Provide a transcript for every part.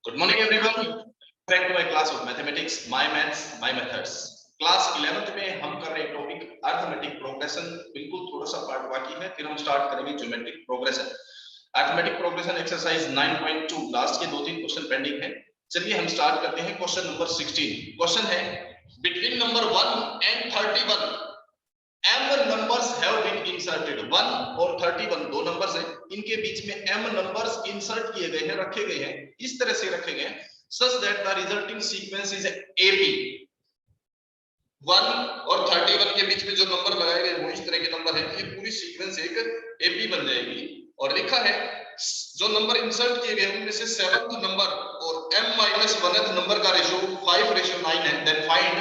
Good morning everyone. Back to my class of mathematics, my maths, my methods. Class 11th में हम कर रहे हैं टॉपिक अरिथमेटिक प्रोग्रेशन। बिल्कुल थोड़ा सा पार्ट बाकी है, फिर हम स्टार्ट करेंगे geometric progression. Arithmetic progression exercise 9.2 last के 2-3 क्वेश्चन पेंडिंग है। चलिए हम स्टार्ट करते हैं क्वेश्चन नंबर 16। क्वेश्चन है between number 1 and 31 m numbers have been inserted। 1 और 31 दो नंबर्स हैं, इनके बीच में m नंबर्स इंसर्ट किए गए हैं, रखे गए हैं, इस तरह से रखे गए हैं such that the resulting sequence is AP। 1 और 31 के बीच में जो नंबर लगाए गए वो इस तरह के नंबर है, ये पूरी सीक्वेंस एक AP बन जाएगी। और लिखा है जो नंबर इंसर्ट किए गए उनमें से 7th नंबर और m-1th नंबर का रेशियो 5:9 है। देन फाइंड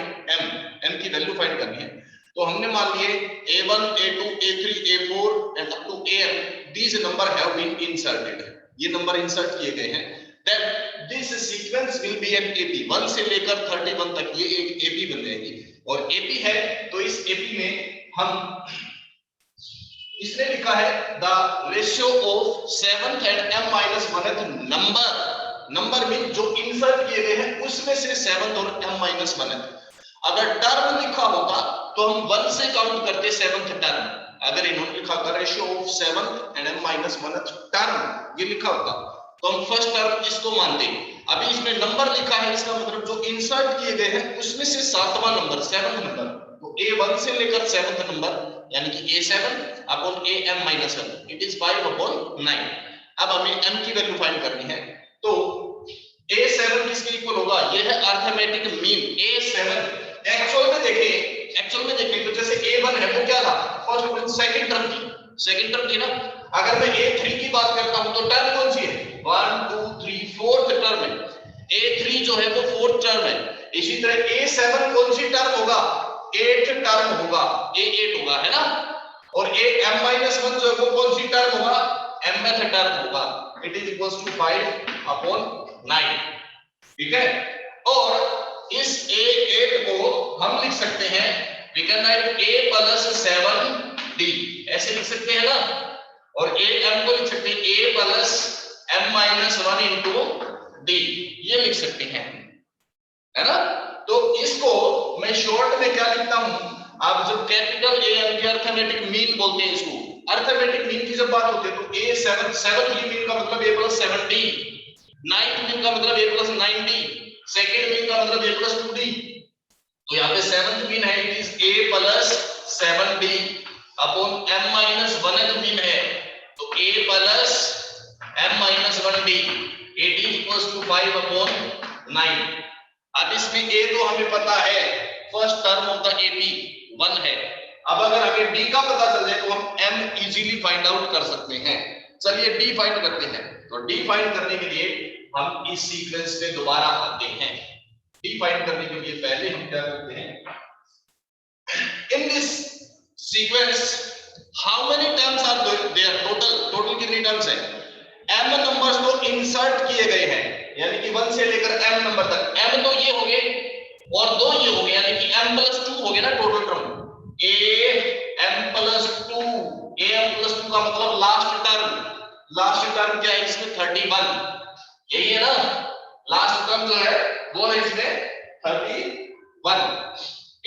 m की वैल्यू फाइंड करनी है। तो हमने मान लिए A1, A2, A3, A4 and up to AM these number have been inserted। ये नंबर इंसर्ट किए गए हैं। Then this sequence will be an AP। 1 से लेकर 31 तक ये एक AP बन जाएगी। और AP है तो इस AP में हम इसने लिखा है the ratio of 7th and m-1th number में जो इंसर्ट किए गए हैं उसमें से 7th और m-1th। अगर टर्म लिखा होता तो हम 1 से काउंट करते 7th टर्म। अगर इन्होंने लिखा होता ratio of 7th and m-1th term ये लिखा होता तो हम फर्स्ट टर्म इसको मानते। अभी इसमें नंबर लिखा है, इसका मतलब जो इंसर्ट किए गए हैं उसमें से 7वां नंबर 7th नंबर, तो A1 से लेकर 7th नंबर यानी कि A7 upon AM-1 it is 5/9। अब हमें m की वैल्यू फाइंड करनी है। तो A7 किसके इक्वल होगा? ये है अरिथमेटिक मीन। A7 एक्चुअल में देखें तो जैसे A1 है वो क्या था? फर्स्ट और सेकंड टर्म थी ना। अगर मैं A3 की बात करता हूं तो टर्म कौन सी है? 1 2 3 4th टर्म है। A3 जो है वो 4th टर्म है। इसी तरह A7 कौन सी टर्म होगा? 8th टर्म होगा, A8 होगा, है ना। और AM-1 जो है वो कौन सी टर्म होगा? mth टर्म होगा। It is equals to 5/9। ठीक है। और इस A8 को हम लिख सकते हैं, we can write A plus 7D ऐसे लिख सकते हैं ना। और AM को लिख सकते हैं A plus m-1 into D ये लिख सकते हैं, है ना। तो इसको मैं शॉर्ट में क्या लिखता हूं? आप जब कैपिटल A यानी कि अरिथमेटिक मीन बोलते हैं इसको, अरिथमेटिक मीन की जब बात होती है तो A7 7th मीन का मतलब A plus 7D, 9th mean का मतलब A plus 9D, second mean का मतलब A plus 2D। तो यहाँ पे 7th मीन है it is A plus 7D upon m-1th mean है तो A plus m-1D it is equals to 5/9। अब इसमें A तो हमें पता है, first term of the AP 1 है। अब अगर हमें D का पता चल जाए तो हम M इजीली फाइंड आउट कर सकते हैं। चलिए D फाइंड करते हैं। तो D फाइंड करने के लिए हम इस सीक्वेंस पे दोबारा आते हैं। D फाइंड करने के लिए पहले हम क्या करते हैं? In this sequence how many terms are there? Total कितनी टर्म्स है? m नंबर्स तो इंसर्ट किए गए हैं यानी कि 1 से लेकर m नंबर तक। m तो ये हो गए और दो ये हो गए यानी कि m+2 हो गए ना टोटल टर्म। am+2 am+2 का मतलब लास्ट टर्म क्या है इसमें? 31 यही है ना। लास्ट टर्म जो है वो है इसमें 31।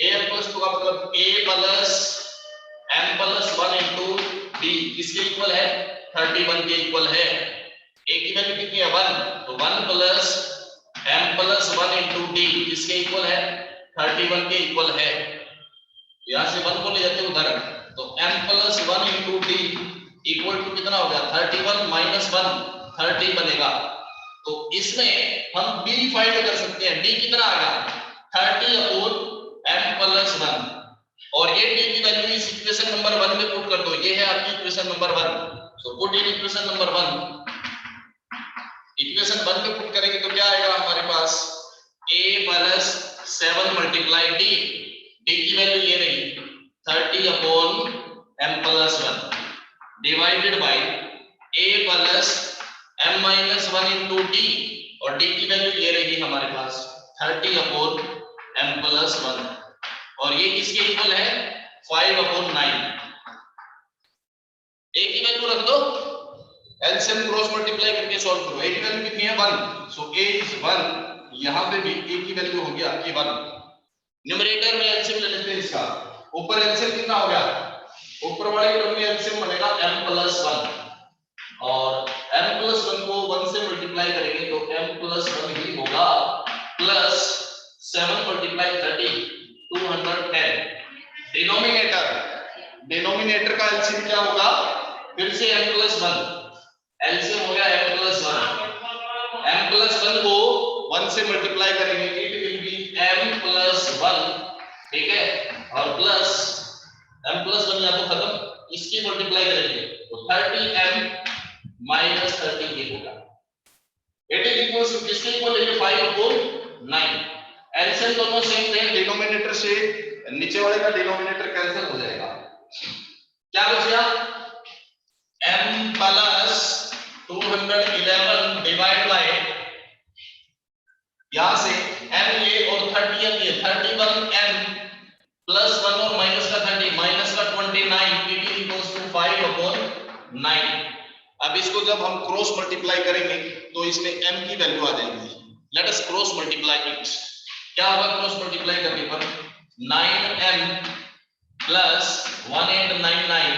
am+2 का मतलब a plus m+1 into d किसके इक्वल है? 31 के इक्वल है। a की वैल्यू कितनी है? 1, तो 1 plus m+1 into d किसके इक्वल है? 31 के इक्वल है। यहां से 1 को ले जाते उधर तो m+1 into d equal to कितना हो गया? 31 minus 1 30 बनेगा। तो इसमें हम b फाइंड कर सकते हैं। d कितना आएगा? 30/m+1 और ये d की वैल्यू इस इक्वेशन नंबर 1 में पुट कर दो। ये है आपकी equation number 1। So put in equation number 1। Equation 1 में पुट करेंगे तो क्या आएगा हमारे पास? a plus 7 multiply d की वैल्यू ये रही 30/m+1 divided by a plus m-1 into d और d की वैल्यू ये रहेगी हमारे पास 30/m+1 और ये किसके इक्वल है? 5/9। a की वैल्यू रख दो एलसीएम क्रॉस मल्टीप्लाई करके सॉल्व करो। ए की वैल्यू कितनी है 1, सो ए इज 1। यहां पे भी ए की वैल्यू हो गया आपकी 1। न्यूमरेटर में एलसीएम ले लेते हैं इसका। ऊपर एलसीएम कितना हो गया, ऊपर वाले टर्म में एलसीएम बनेगा m+1 और m+1 को 1 से मल्टीप्लाई करेंगे तो m+1 ही होगा प्लस 7 × 30 210। डिनोमिनेटर का एलसीएम क्या होगा, फिर से m+1, एलसीएम हो गया m+1 को 1 से मल्टीप्लाई करेंगे इट विल बी m+1, ठीक है, और प्लस m+1 या तो खत्म, इसकी मल्टीप्लाई करेंगे तो 30m - 30 ये होगा। इट इज इक्वल टू किसके इक्वल है 5/9। एलसीएम दोनों सेम थे, डिनोमिनेटर से नीचे वाले का डिनोमिनेटर कैंसिल हो जाएगा, क्या बचेगा m+211 डिवाइड बाय, यहां से m ये और 30m ये 31m प्लस 1 और माइनस का 30 माइनस का 29 इट इज इक्वल्स टू 5/9। अब इसको जब हम क्रॉस मल्टीप्लाई करेंगे तो इसमें m की वैल्यू आ जाएगी। Let us cross multiply it. क्या होगा क्रॉस मल्टीप्लाई करने पर 9m plus 1899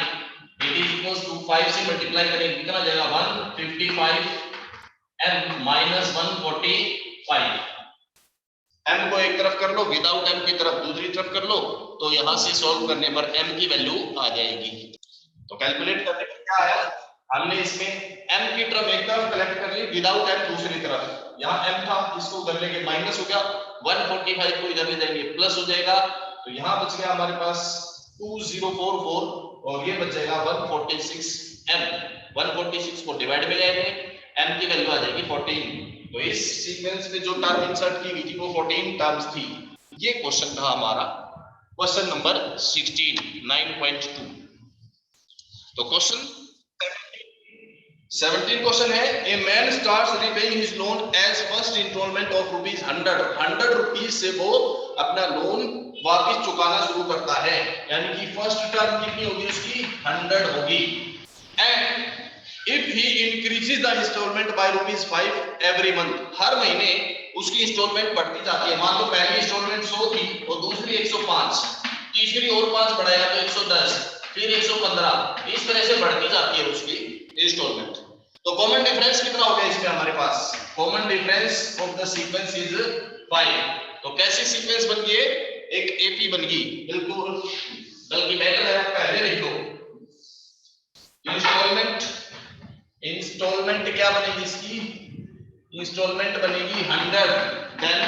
it is equals to 5 से मल्टीप्लाई करेंगे कितना जाएगा 155m माइनस 145। m को एक तरफ कर लो, विदाउट m की तरफ दूसरी तरफ कर लो, तो यहां से सॉल्व करने पर m की वैल्यू आ जाएगी। तो कैलकुलेट करने पर क्या आया, हमने इसमें m की टर्म एक तरफ कलेक्ट कर ली, विदाउट m दूसरी तरफ। यहाँ m था, इसको कर लेंगे माइनस हो गया, 145 को इधर ले जाएंगे प्लस हो जाएगा, तो यहाँ बच गया हमारे पास 2044 और ये बच जाएगा 146m। 146 को डिवाइड में जाएंगे, m की वैल्यू आ जाएगी 14। तो इस सीक्वेंस में जो टर्म इंसर्ट की हुई थी वो 14 टर्म्स थी। ये क्वेश्चन था हमारा क्वेश्चन नंबर 16 9.2। तो क्वेश्चन 17 क्वेश्चन है, a man starts repaying his loan as first instalment of ₹100 rupees से वो अपना लोन वापस चुकाना शुरू करता है, यानी कि फर्स्ट टर्म कितनी होगी उसकी 100 होगी। And if he increases the instalment by ₹5 every month, हर महीने उसकी इंस्टॉलमेंट बढ़ती जाती है। मान लो पहली इंस्टॉलमेंट 100 थी और दूसरी 105, तीसरी और 5 बढ़ाएगा तो 110, फिर 115, इस तरह से बढ़ती जाती है उसकी इंस्टॉलमेंट। तो कॉमन डिफरेंस कितना हो गया इसमें हमारे पास, common difference of the sequence is 5। तो कैसी सीक्वेंस बन गई, एक एपी बन गई, बिल्कुल, बल्कि बेटर है पहले लिख लो। इंस्टॉलमेंट क्या बनेगी इसकी, इंस्टॉलमेंट बनेगी 100, then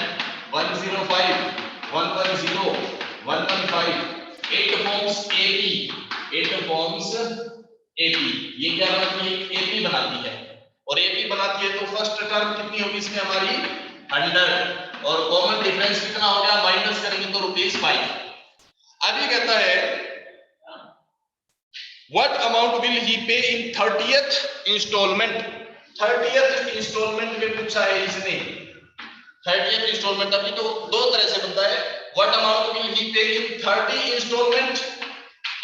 105, 110, 115, 8 forms AP, 8 forms AP. ये क्या बनाती है, एपी बनाती है, और एपी बनाती है तो फर्स्ट टर्म कितनी होगी इसमें हमारी 100, और कॉमन डिफरेंस कितना हो गया, माइनस करेंगे तो ₹5। अब ये कहता है What amount will he pay in 30th installment? 30th installment में पूछा है इसने। 30th installment अभी तो दो तरह से बनता है, What amount will he pay in 30 installment?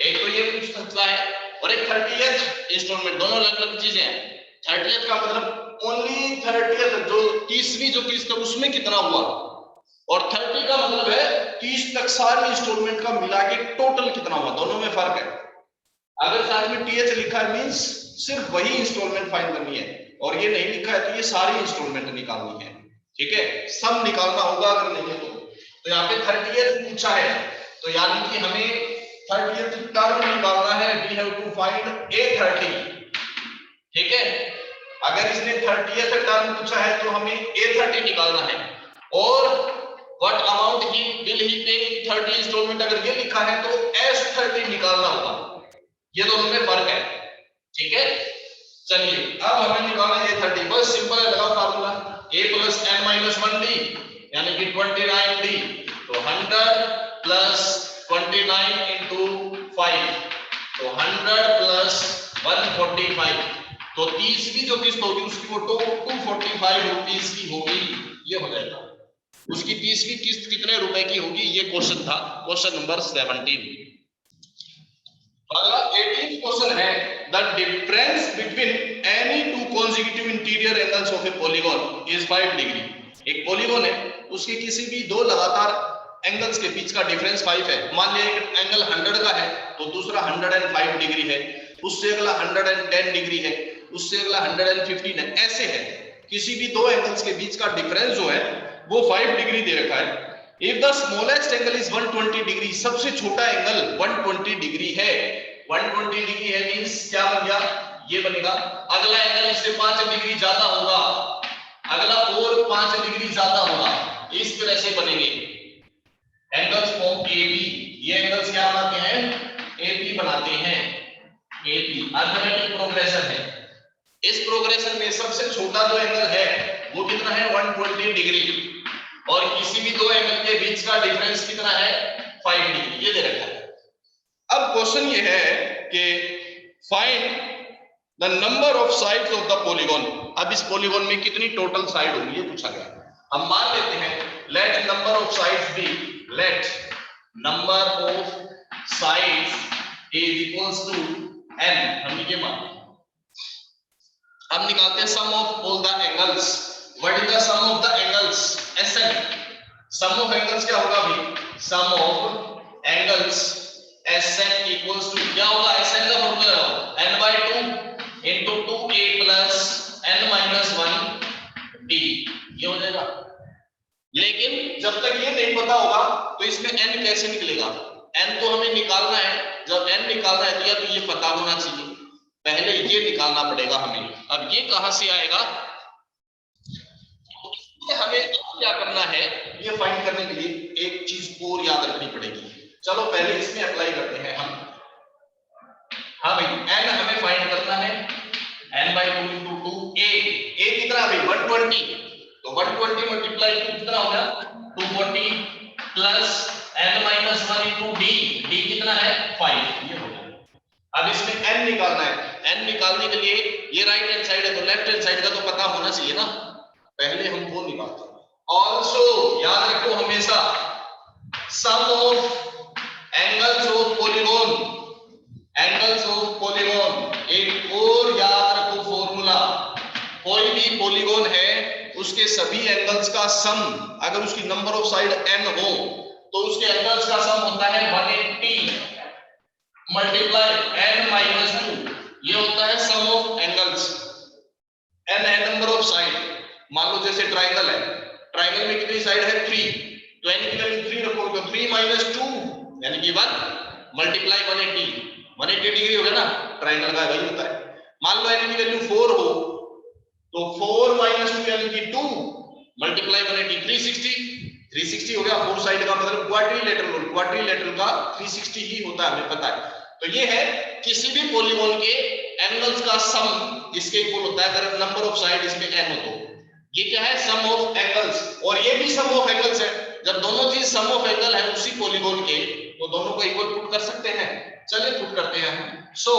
एक तो ये पूछ सकता है, और एक 30th installment, दोनों अलग अलग चीजें हैं। 30th का मतलब ओनली 30th, जो 30वीं जो किस्त उसमें कितना हुआ, और 30 का मतलब है 30 तक सारी इंस्टॉलमेंट का मिला के टोटल कितना हुआ, दोनों में फर्क है। अगर साथ में टीएच लिखा है मींस सिर्फ वही इंस्टॉलमेंट फाइंड करनी है, और ये नहीं लिखा है तो ये सारी इंस्टॉलमेंट निकालनी है, ठीक है, सम निकालना होगा अगर नहीं है तो यहाँ पे 30th पूछा है, तो यानी कि हमें 30th टर्म निकालना है, we have to find A30, ठीक है। अगर इसने 30th टर्म पूछा है तो हमें A30 निकालना है, और what amount he will he पे इन 30 इंस्टॉलमेंट अगर ये लिखा है तो S30 निकालना होगा, ये दोनों में फर्क है, ठीक है। चलिए अब हमें निकालना है A30, बस सिंपल है, लगा फार्मूला A + n - 1D यानी कि 29D, तो 100 + 29 × 5, तो 100 + 145, तो 30वीं जो किस्त होगी उसकी वो 245 रुपीस की होगी, ये हो जाएगा। उसकी 30वीं किस्त कितने रुपए की होगी, ये क्वेश्चन था, क्वेश्चन नंबर 17। अगला 18th क्वेश्चन है the difference between any two consecutive interior angles of A polygon is 5 degree. एक पॉलीगॉन है, उसके किसी भी दो लगातार एंगल्स के बीच का डिफरेंस 5 है। मान लिया एक एंगल 100 का है तो दूसरा 105 डिग्री है, उससे अगला 110 डिग्री है, उससे अगला 115 है, ऐसे है। किसी भी दो एंगल्स के बीच का डिफरेंस जो है वो 5 डिग्री दे रखा है। If the smallest angle is 120 degree, सबसे छोटा एंगल 120 डिग्री है। 120 डिग्री है मींस क्या बन गया, ये बनेगा। अगला एंगल इससे 5 डिग्री ज्यादा होगा, अगला और 5 डिग्री ज्यादा होगा, इस तरह से बनेंगे एंगल्स फॉर्म AB। ये एंगल्स क्या बनाते हैं, AP बनाते हैं। AP अर्थमेटिक प्रोग्रेशन है। इस प्रोग्रेशन में सबसे छोटा जो एंगल है वो कितना है, 120 डिग्री, और किसी भी दो एंगल के बीच का डिफरेंस कितना है, 5 डिग्री, ये दे रखा है। अब क्वेश्चन ये है कि find the number of sides of the polygon. अब इस पॉलीगॉन में कितनी टोटल साइड होंगी ये पूछा गया। हम मान लेते हैं let number of sides be, let number of sides is equals to n। हम ये मानते हैं, हम निकालते हैं sum of all the angles. What is the sum of the angles, Sn। Sum of angles क्या होगा भाई, sum of angles Sn equals to क्या होगा, Sn का फॉर्मूला है n/2 into 2a plus n minus 1d, ये हो जाएगा। लेकिन जब तक ये नहीं पता होगा तो इसमें n कैसे निकलेगा, n तो हमें निकालना है। जब n निकालना है तो ये पता होना चाहिए, पहले ये निकालना पड़ेगा हमें। अब ये कहां से आएगा, तो हमें क्या करना है, ये फाइंड करने के लिए एक चीज और याद रखनी पड़ेगी। चलो पहले इसमें अप्लाई करते हैं हम। हाँ भाई n हमें फाइंड करना है, n/2 into 2a। a कितना है भाई, 120, तो 120 मल्टीप्लाई 2 कितना हो गया, 240 plus n-1 into d, d कितना है 5, ये हो गया। अब इसमें n निकालना है, n निकालने के लिए ये राइट हैंड साइड है तो लेफ्ट हैंड साइड का तो पता होना चाहिए ना, पहले हम वो निकालते हैं। ऑल्सो याद रखो हमेशा sum of angles of polygon, angles of polygon. एक और याद रखो फॉर्मूला, कोई भी पॉलीगॉन है उसके सभी एंगल्स का सम, अगर उसकी नंबर ऑफ साइड n हो तो उसके एंगल्स का सम होता है 180 मल्टीप्लाई n-2, ये होता है सम ऑफ एंगल्स। n है नंबर ऑफ साइड, मान लो जैसे ट्रायंगल है, ट्रायंगल में कितनी साइड है 3, तो n की वैल्यू 3 रखो तो 3 - 2 यानी कि 1 मल्टीप्लाई 180 डिग्री हो गया ना, ट्रायंगल का वही होता है। मान लो n की वैल्यू 4 हो तो 4 - 2 यानी कि 2 मल्टीप्लाई 180 360 हो गया। फोर साइड का मतलब क्वाड्रिलेटरल, क्वाड्रिलेटरल का 360 ही होता है, हमें पता है। तो ये है किसी भी पॉलीगॉन के एंगल्स का सम इसके इक्वल होता है अगर नंबर ऑफ साइड इसमें n हो तो। ये क्या है, सम ऑफ एंगल्स, और ये भी सम ऑफ एंगल्स है। जब दोनों चीज सम ऑफ एंगल है उसी पॉलीगॉन के तो दोनों को इक्वल पुट कर सकते हैं। चलिए पुट करते हैं हम। So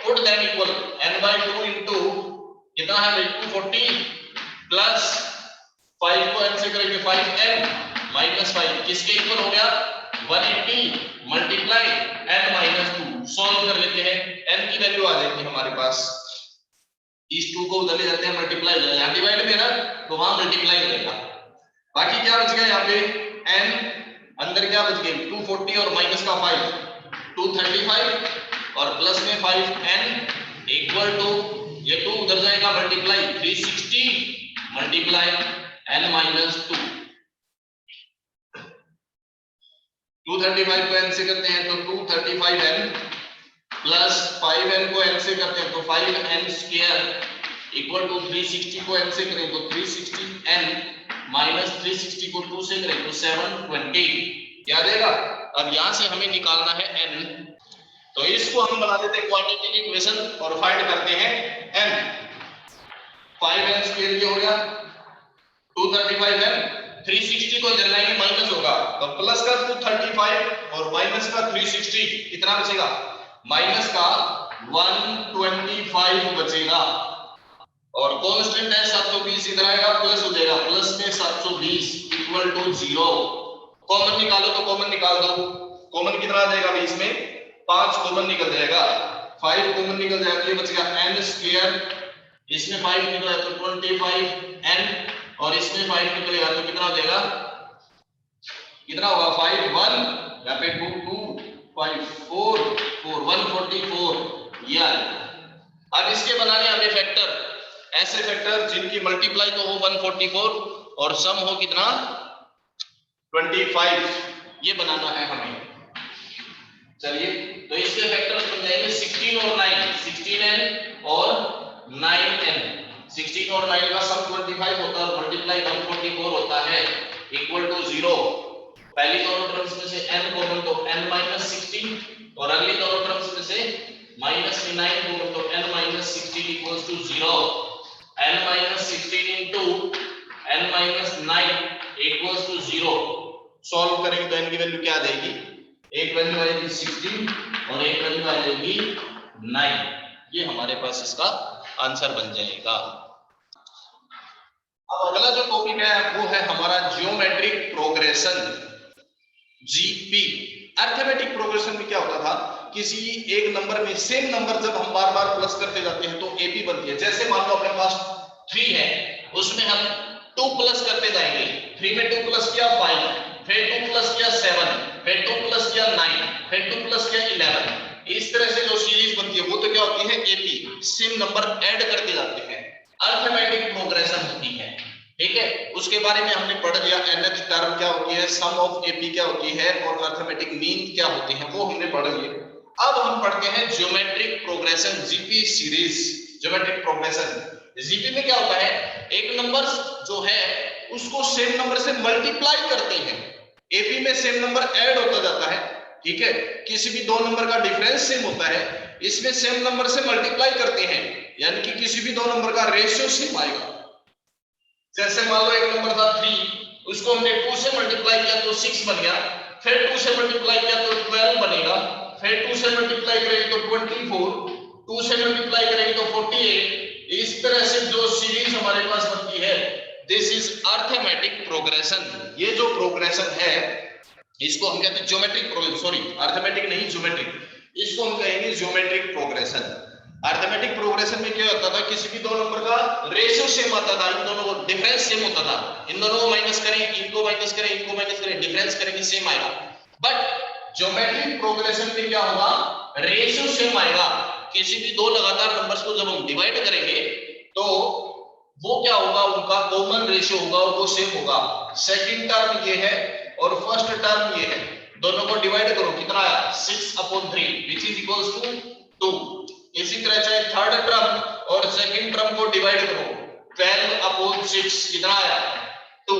put them equal n/2 into कितना है 240 प्लस 5 को n से करेंगे 5n माइनस 5 किसके इक्वल हो गया 180 मल्टीप्लाई n-2। सॉल्व कर लेते हैं, n की वैल्यू आ जाएगी हमारे पास, इस 2 को उधर ले जाते हैं मल्टीप्लाई हो जाएगा, डिवाइड में ना तो वहां मल्टीप्लाई हो जाएगा। बाकी क्या बच गया यहाँ पे n, अंदर क्या बच गया 240 और माइनस का 5 235 और प्लस में 5n इक्वल टू ये 2 उधर जाएगा मल्टीप्लाई 360 मल्टीप्लाई n-2। 235 को n से करते हैं तो 235n प्लस 5n को n से करते हैं तो 5n स्क्वायर इक्वल टू 360 को n से करें तो 360n माइनस 360 को 2 से करें तो 720, याद आएगा। अब यहां से हमें निकालना है n, तो इसको हम बना देते हैं क्वाड्रेटिक इक्वेशन और फाइंड करते हैं n। 5n स्क्वायर ये हो गया 235n, 360 को इधर लाएंगे माइनस होगा तो प्लस का 235 और माइनस का 360 कितना बचेगा, माइनस का 125 बचेगा और कांस्टेंट है 720 इधर आएगा प्लस हो जाएगा, प्लस में 720 इक्वल टू 0। कॉमन निकालो तो कॉमन निकाल दो, कॉमन कितना आ जाएगा भाई इसमें 5 कॉमन निकल जाएगा, 5 कॉमन निकल जाएगा तो ये बच गया n स्क्वायर, इसमें 5 निकला तो 25n और इसमें 5 निकलेगा तो कितना हो जाएगा, कितना होगा 5 1 या फिर 2 2 5 4 4 144 ये आएगा। अब इसके बनाने हमें फैक्टर, ऐसे फैक्टर जिनकी मल्टीप्लाई तो हो 144 और सम हो कितना 25, ये बनाना है हमें। चलिए तो इसके फैक्टर्स बन जाएंगे 16 और 9, 16n और 9n, 16 और 9 का सम 25 होता है और मल्टीप्लाई 144 होता है इक्वल टू 0। पहली दोनों टर्म्स में से n कॉमन तो n माइनस 16 और अगली दोनों टर्म्स में से माइनस में 9 कॉमन तो n minus 16 equals to 0। n minus 16 into n minus 9 equals to 0। Solve करेंगे तो n की वैल्यू क्या आ जाएगी, एक वैल्यू आएगी 16 और एक वैल्यू आ जाएगी 9। ये हमारे पास इसका आंसर बन जाएगा। अब अगला जो टॉपिक है वो है हमारा geometric progression, GP. Arithmetic progression में क्या होता था, किसी एक नंबर में सेम नंबर जब हम बार बार प्लस करते जाते हैं तो एपी बनती है। जैसे मान लो अपने पास 3 है, उसमें हम 2 प्लस करते जाएंगे, 3 में 2 प्लस किया 5, फिर 2 प्लस किया 7, फिर 2 प्लस किया 9, फिर 2 प्लस किया 11। इस तरह से जो सीरीज बनती है वो तो क्या होती है एपी, सेम नंबर ऐड करते जाते हैं, अरिथमेटिक प्रोग्रेशन होती है। ठीक है, उसके बारे में हमने पढ़ लिया, nth टर्म क्या होती है, सम ऑफ एपी क्या होती है और अरिथमेटिक मीन क्या होते हैं वो हमने पढ़ लिया। अब हम पढ़ते हैं geometric progression, GP series. Geometric progression GP में क्या होता है, एक नंबर जो है उसको सेम नंबर से मल्टीप्लाई करते हैं, एपी में सेम नंबर ऐड होता जाता है। ठीक है, किसी भी दो नंबर का डिफरेंस सेम होता है, इसमें सेम नंबर से मल्टीप्लाई करते हैं, यानी कि किसी भी दो नंबर का रेशियो सेम आएगा। जैसे मान लो एक नंबर था 3, उसको हमने 2 से मल्टीप्लाई किया तो 6 बन गया, फिर 2 से मल्टीप्लाई किया तो 12 बनेगा, फिर 2 से मल्टीप्लाई करेंगे तो 24, 2 से मल्टीप्लाई करेंगे तो 48। इस तरह से जो सीरीज हमारे पास बनती है, दिस इज अरिथमेटिक प्रोग्रेशन। ये जो प्रोग्रेशन है इसको हम कहते हैं ज्योमेट्रिक प्रोग्रेशन, सॉरी अरिथमेटिक नहीं ज्योमेट्रिक, इसको हम कहेंगे ज्योमेट्रिक प्रोग्रेशन। अरिथमेटिक प्रोग्रेशन में क्या होता था, किसी भी दो नंबर का रेशियो सेम आता था, इन दोनों को डिफरेंस सेम होता था, इन दोनों को माइनस करें, इनको माइनस करें, इनको माइनस करें, डिफरेंस करेंगे सेम आएगा। बट ज्योमेट्रिक प्रोग्रेशन में क्या होगा, रेशियो सेम आएगा। किसी भी दो लगातार नंबर्स को जब हम डिवाइड करेंगे तो वो क्या होगा, उनका कॉमन रेशियो होगा और वो सेम होगा। सेकंड टर्म ये है और फर्स्ट टर्म ये है, दोनों को डिवाइड करो कितना आया 6/3 which is equals to 2। इसी तरह से थर्ड टर्म और सेकंड टर्म को डिवाइड करो 12/6 कितना आया 2।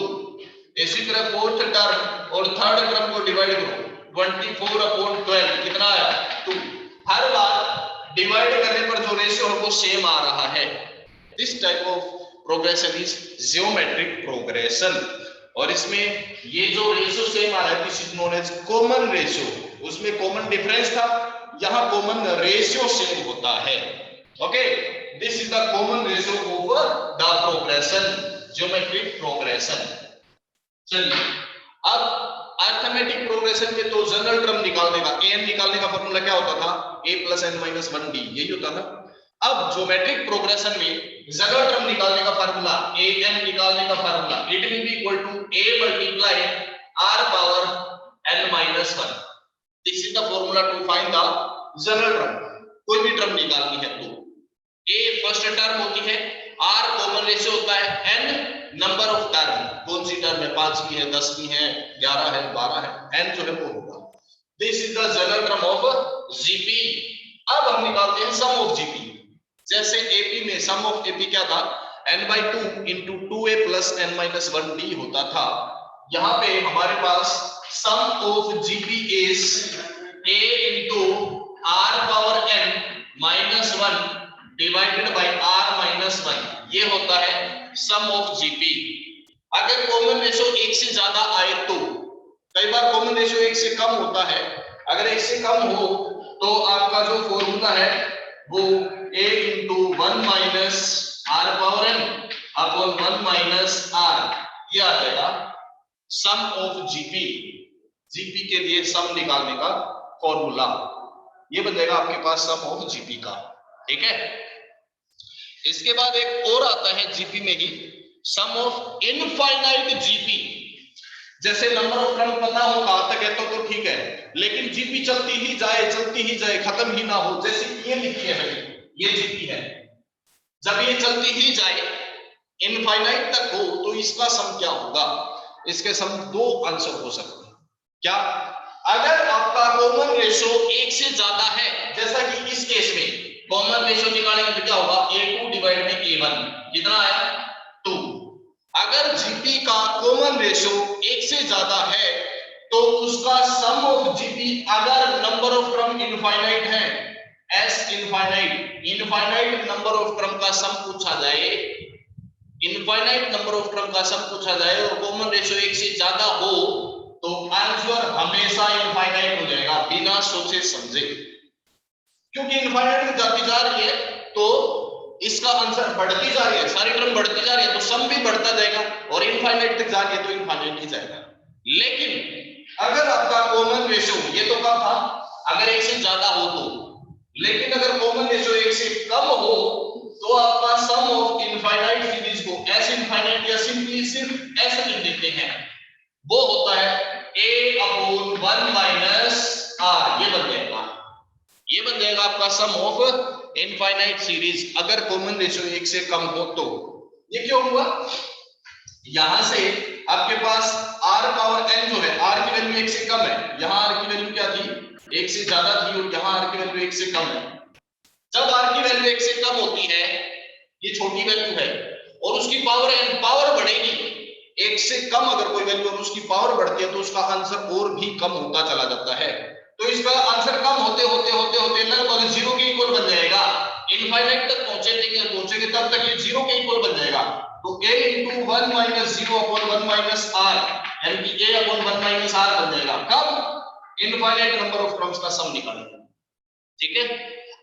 इसी तरह फोर्थ टर्म और थर्ड टर्म को डिवाइड करो 24/12 कितना आया 2। हर बार डिवाइड करने पर जो रेशियो है वो सेम आ रहा है। This type of progression is geometric progression. और इसमें ये जो रेशियो सेम आ रहा है this is known as common ratio. उसमें कॉमन डिफरेंस था, यहाँ कॉमन रेशियो सेम होता है। Okay, this is the common ratio of the progression, geometric progression. चलिए अब अरिथमेटिक प्रोग्रेशन में तो जनरल टर्म निकालने का, an निकालने का फॉर्मूला क्या होता था, a + n - 1d, यही होता था। अब ज्योमेट्रिक प्रोग्रेशन में जनरल टर्म निकालने का फार्मूला, an निकालने का formula, it will be equal to a × r power n - 1। This is the formula to find the general term. कोई भी टर्म निकालनी है तो a फर्स्ट टर्म होती है, r कॉमन रेशियो होता है, n नंबर ऑफ टर्म, कौन सी टर्म है, 5 की है, 10 की है, 11 है, 12 है, n जो है वो होगा। This is the general term of GP. अब हम निकालते हैं सम ऑफ जीपी। जैसे एपी में सम ऑफ एपी क्या था, n/2 × 2a + n - 1d होता था। यहाँ पे हमारे पास sum of GP is a × r power n - 1 divided by r - 1, ये होता है सम ऑफ जीपी। अगर कॉमन रेशियो 1 से ज्यादा आए तो, कई बार कॉमन रेशियो 1 से कम होता है, अगर 1 से कम हो तो आपका जो फॉर्मूला है वो a × 1 - r power n upon 1 - r, ये आ जाएगा सम ऑफ जीपी। जीपी के लिए सम निकालने का फॉर्मूला। ये बन जाएगा आपके पास सम ऑफ जीपी का। ठीक है, इसके बाद एक और आता है जीपी में ही, सम ऑफ इनफाइनाइट जीपी। जैसे नंबर ऑफ टर्म पता हो कहां तक है तो ठीक है, लेकिन जीपी चलती ही जाए, खत्म ही ना हो। जैसे ये लिखी है भाई, ये जीपी है, जब ये चलती ही जाए इनफाइनाइट तक हो तो इसका सम क्या होगा? इसके सम दो आंसर हो सकते हैं। क्या? अगर आपका कॉमन रेशो एक से ज्यादा है, जैसा कि इस केस में कॉमन रेशो निकालेंगे तो क्या होगा, A2 डिवाइड बाई A1, कितना आया 2। अगर जीपी का कॉमन रेशो एक से ज्यादा है तो उसका सम ऑफ जीपी, अगर नंबर ऑफ टर्म इनफाइनाइट है, S infinite number of term का सम पूछा जाए, इनफाइनाइट नंबर ऑफ टर्म का सम पूछा जाए और कॉमन रेशो एक से ज्यादा हो तो आंसर हमेशा इनफाइनाइट हो जाएगा, बिना सोचे समझे। क्योंकि इनफाइनाइट में जाती जा रही है तो इसका आंसर बढ़ती जा रही है, सारी टर्म बढ़ती जा रही है तो सम भी बढ़ता जाएगा, और इनफाइनाइट तक जा रही है तो इनफाइनाइट ही जाएगा। लेकिन अगर आपका कॉमन रेशो, ये तो कम था, अगर एक से ज्यादा हो तो, लेकिन अगर कॉमन रेशो एक से कम हो तो आपका सम ऑफ इनफाइनाइट सीरीज को एस इनफाइनाइट या सिंपली सिर्फ ऐसे लिख देते हैं, वो होता है A/1 माइनस R। ये बन जाएगा, ये बन जाएगा आपका सम ऑफ इनफाइनाइट सीरीज अगर कॉमन रेशियो एक से कम हो तो। ये क्यों हुआ? यहां से आपके पास r पावर n जो है, r की वैल्यू एक से कम है, यहां r की वैल्यू क्या थी, एक से ज्यादा थी, और यहां r की वैल्यू एक से कम है। जब r की वैल्यू एक से कम होती है, ये छोटी वैल्यू है, और उसकी पावर n, पावर बढ़ेगी, एक से कम अगर कोई वैल्यू और उसकी पावर बढ़ती है तो उसका आंसर और भी कम होता चला जाता है। तो इसका आंसर कम होते होते होते होते लगभग जीरो के इक्वल बन जाएगा। इनफाइनाइट तक पहुंचेंगे तब तक ये जीरो के इक्वल बन जाएगा। तो a into 1 minus 0 upon 1 minus r, यानी कि a upon 1 minus r बन जाएगा। कब? इनफाइनाइट नंबर ऑफ टर्म्स का सम निकालना। ठीक है,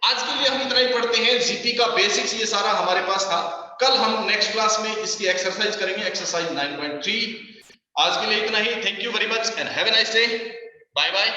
आज के लिए हम इतना ही पढ़ते हैं। जीपी का बेसिक्स ये सारा हमारे पास था। कल हम नेक्स्ट क्लास में इसकी एक्सरसाइज करेंगे, एक्सरसाइज 9.3। आज के लिए इतना ही। Thank you very much and have a nice day. Bye bye.